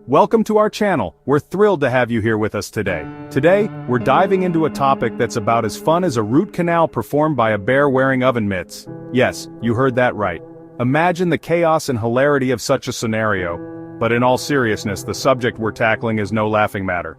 Welcome to our channel. We're thrilled to have you here with us today. Today, we're diving into a topic that's about as fun as a root canal performed by a bear wearing oven mitts. Yes, you heard that right. Imagine the chaos and hilarity of such a scenario. But in all seriousness, the subject we're tackling is no laughing matter.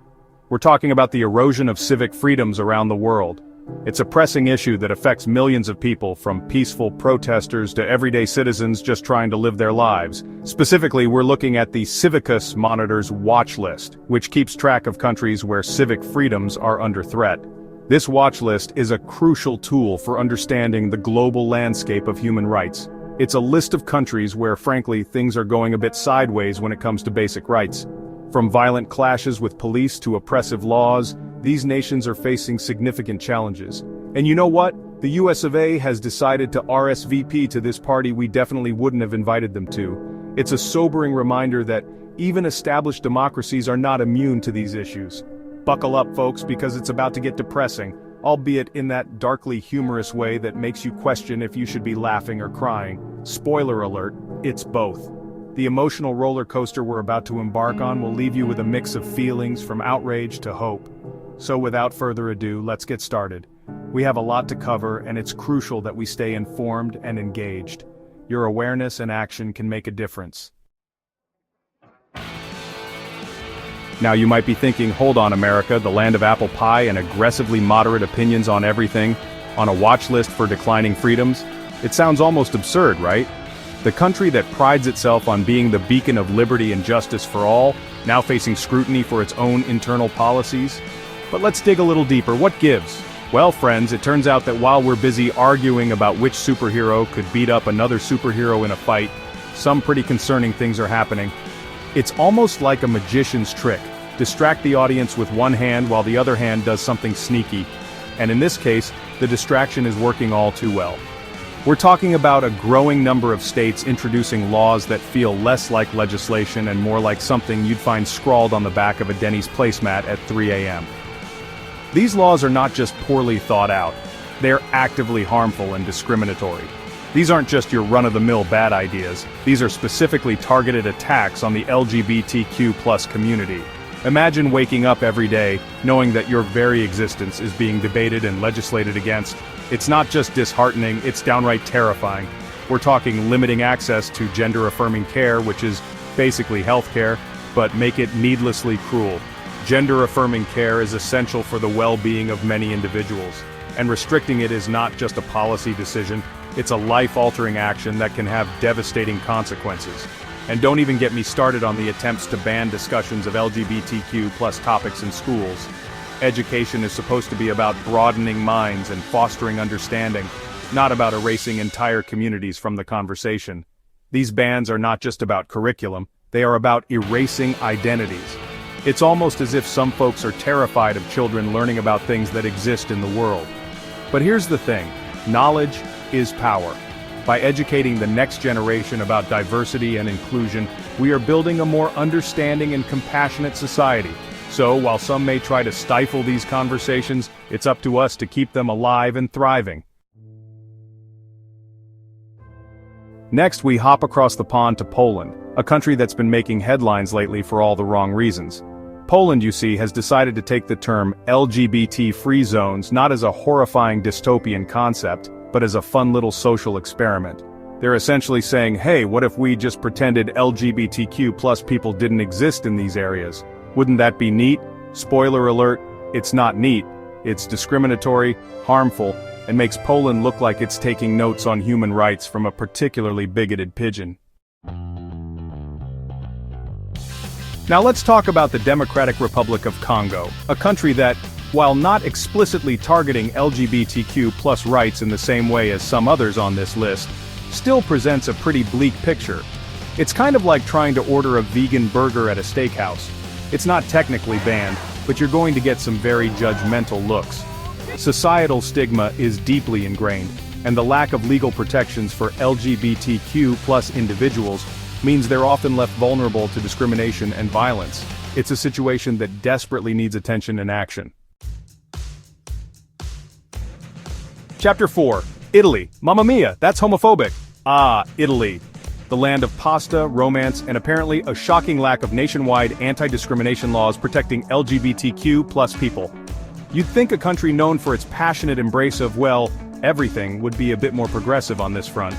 We're talking about the erosion of civic freedoms around the world. It's a pressing issue that affects millions of people, from peaceful protesters to everyday citizens just trying to live their lives. Specifically, we're looking at the CIVICUS Monitor's watch list, which keeps track of countries where civic freedoms are under threat. This watch list is a crucial tool for understanding the global landscape of human rights. It's a list of countries where, frankly, things are going a bit sideways when it comes to basic rights. From violent clashes with police to oppressive laws, these nations are facing significant challenges. And you know what? The US of A has decided to RSVP to this party we definitely wouldn't have invited them to. It's a sobering reminder that even established democracies are not immune to these issues. Buckle up, folks, because it's about to get depressing, albeit in that darkly humorous way that makes you question if you should be laughing or crying. Spoiler alert, it's both. The emotional roller coaster we're about to embark on will leave you with a mix of feelings from outrage to hope. So without further ado, let's get started. We have a lot to cover, and it's crucial that we stay informed and engaged. Your awareness and action can make a difference. Now you might be thinking, hold on America, the land of apple pie and aggressively moderate opinions on everything, on a watch list for declining freedoms? It sounds almost absurd, right? The country that prides itself on being the beacon of liberty and justice for all, now facing scrutiny for its own internal policies? But let's dig a little deeper. What gives? Well, friends, it turns out that while we're busy arguing about which superhero could beat up another superhero in a fight, some pretty concerning things are happening. It's almost like a magician's trick. Distract the audience with one hand while the other hand does something sneaky. And in this case, the distraction is working all too well. We're talking about a growing number of states introducing laws that feel less like legislation and more like something you'd find scrawled on the back of a Denny's placemat at 3 a.m. These laws are not just poorly thought out, they're actively harmful and discriminatory. These aren't just your run-of-the-mill bad ideas, these are specifically targeted attacks on the LGBTQ+ community. Imagine waking up every day knowing that your very existence is being debated and legislated against. It's not just disheartening, it's downright terrifying. We're talking limiting access to gender-affirming care, which is basically healthcare, but make it needlessly cruel. Gender-affirming care is essential for the well-being of many individuals, and restricting it is not just a policy decision, it's a life-altering action that can have devastating consequences. And don't even get me started on the attempts to ban discussions of LGBTQ+ topics in schools. Education is supposed to be about broadening minds and fostering understanding, not about erasing entire communities from the conversation. These bans are not just about curriculum, they are about erasing identities. It's almost as if some folks are terrified of children learning about things that exist in the world. But here's the thing, knowledge is power. By educating the next generation about diversity and inclusion, we are building a more understanding and compassionate society. So, while some may try to stifle these conversations, it's up to us to keep them alive and thriving. Next, we hop across the pond to Poland, a country that's been making headlines lately for all the wrong reasons. Poland, you see, has decided to take the term LGBT-free zones not as a horrifying dystopian concept, but as a fun little social experiment. They're essentially saying, hey, what if we just pretended LGBTQ+ people didn't exist in these areas? Wouldn't that be neat? Spoiler alert, it's not neat. It's discriminatory, harmful, and makes Poland look like it's taking notes on human rights from a particularly bigoted pigeon. Now let's talk about the Democratic Republic of Congo, a country that, while not explicitly targeting LGBTQ+ rights in the same way as some others on this list, still presents a pretty bleak picture. It's kind of like trying to order a vegan burger at a steakhouse. It's not technically banned, but you're going to get some very judgmental looks. Societal stigma is deeply ingrained, and the lack of legal protections for LGBTQ+ individuals means they're often left vulnerable to discrimination and violence. It's a situation that desperately needs attention and action. Chapter 4. Italy. Mamma mia, that's homophobic. Ah, Italy. the land of pasta, romance, and apparently a shocking lack of nationwide anti-discrimination laws protecting LGBTQ+ people. You'd think a country known for its passionate embrace of, well, everything would be a bit more progressive on this front.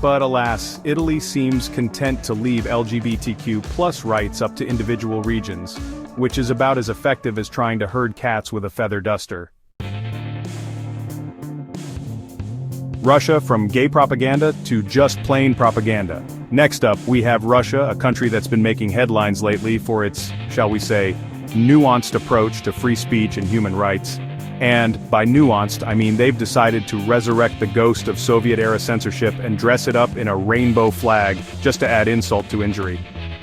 But alas, Italy seems content to leave LGBTQ+ rights up to individual regions, which is about as effective as trying to herd cats with a feather duster. Russia, from gay propaganda to just plain propaganda. Next up, we have Russia, a country that's been making headlines lately for its, shall we say, nuanced approach to free speech and human rights. And by nuanced, I mean they've decided to resurrect the ghost of Soviet-era censorship and dress it up in a rainbow flag just to add insult to injury.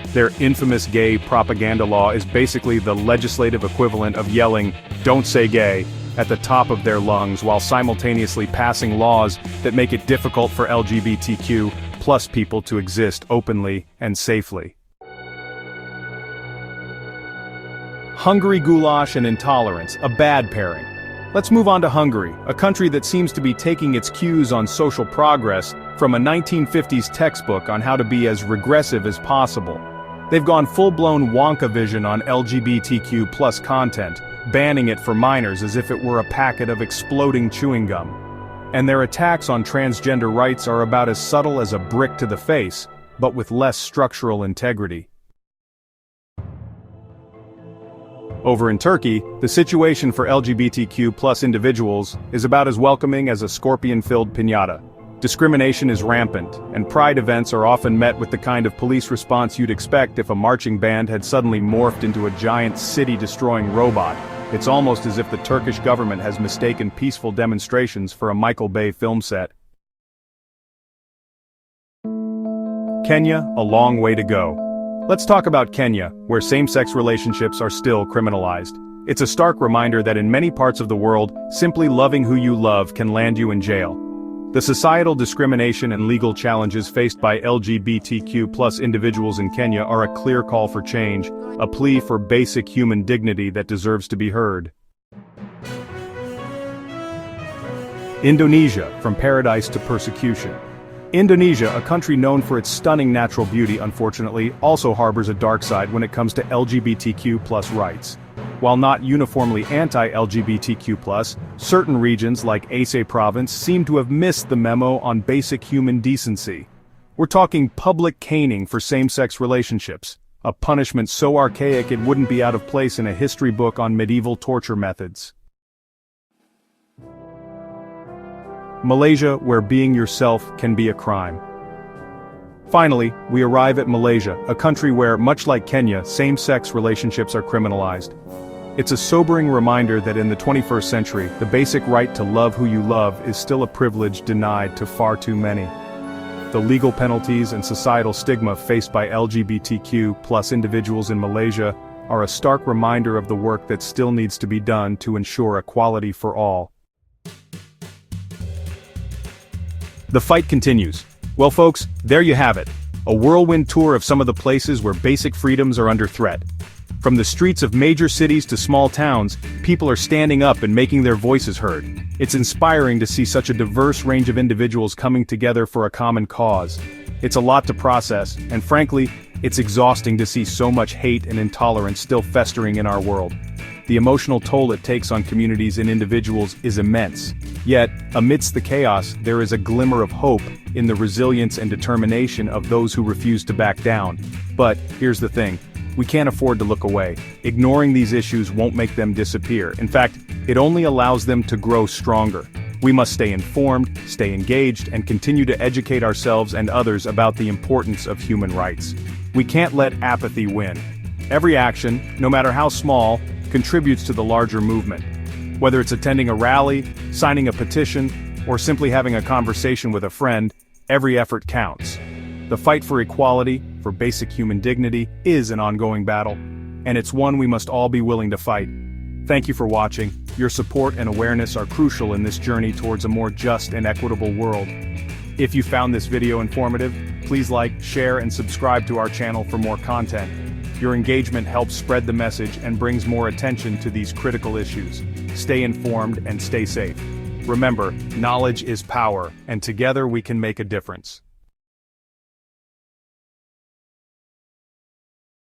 Their infamous gay propaganda law is basically the legislative equivalent of yelling, "Don't say gay," at the top of their lungs while simultaneously passing laws that make it difficult for LGBTQ+ people to exist openly and safely. Hungary goulash and intolerance, a bad pairing. Let's move on to Hungary, a country that seems to be taking its cues on social progress from a 1950s textbook on how to be as regressive as possible. They've gone full-blown Wonka vision on LGBTQ+ content, banning it for minors as if it were a packet of exploding chewing gum. And their attacks on transgender rights are about as subtle as a brick to the face, but with less structural integrity. Over in Turkey, the situation for LGBTQ+ individuals is about as welcoming as a scorpion-filled piñata. Discrimination is rampant, and pride events are often met with the kind of police response you'd expect if a marching band had suddenly morphed into a giant city-destroying robot. It's almost as if the Turkish government has mistaken peaceful demonstrations for a Michael Bay film set. Kenya, a long way to go. Let's talk about Kenya, where same-sex relationships are still criminalized. It's a stark reminder that in many parts of the world, simply loving who you love can land you in jail. The societal discrimination and legal challenges faced by LGBTQ+ individuals in Kenya are a clear call for change, a plea for basic human dignity that deserves to be heard. Indonesia, from paradise to persecution. Indonesia, a country known for its stunning natural beauty, unfortunately, also harbors a dark side when it comes to LGBTQ+ rights. While not uniformly anti-LGBTQ+, certain regions like Aceh province seem to have missed the memo on basic human decency. We're talking public caning for same-sex relationships, a punishment so archaic it wouldn't be out of place in a history book on medieval torture methods. Malaysia, where being yourself can be a crime. Finally, we arrive at Malaysia, a country where, much like Kenya, same-sex relationships are criminalized. It's a sobering reminder that in the 21st century, the basic right to love who you love is still a privilege denied to far too many. The legal penalties and societal stigma faced by LGBTQ+ individuals in Malaysia are a stark reminder of the work that still needs to be done to ensure equality for all. The fight continues. Well folks, there you have it. A whirlwind tour of some of the places where basic freedoms are under threat. From the streets of major cities to small towns, people are standing up and making their voices heard. It's inspiring to see such a diverse range of individuals coming together for a common cause. It's a lot to process, and frankly, it's exhausting to see so much hate and intolerance still festering in our world. The emotional toll it takes on communities and individuals is immense. Yet, amidst the chaos, there is a glimmer of hope in the resilience and determination of those who refuse to back down. But, here's the thing. We can't afford to look away. Ignoring these issues won't make them disappear. In fact, it only allows them to grow stronger. We must stay informed, stay engaged, and continue to educate ourselves and others about the importance of human rights. We can't let apathy win. Every action, no matter how small, contributes to the larger movement. Whether it's attending a rally, signing a petition, or simply having a conversation with a friend, every effort counts. The fight for equality, for basic human dignity, is an ongoing battle, and it's one we must all be willing to fight. Thank you for watching. Your support and awareness are crucial in this journey towards a more just and equitable world. If you found this video informative, please like, share, and subscribe to our channel for more content. Your engagement helps spread the message and brings more attention to these critical issues. Stay informed and stay safe. Remember, knowledge is power, and together we can make a difference.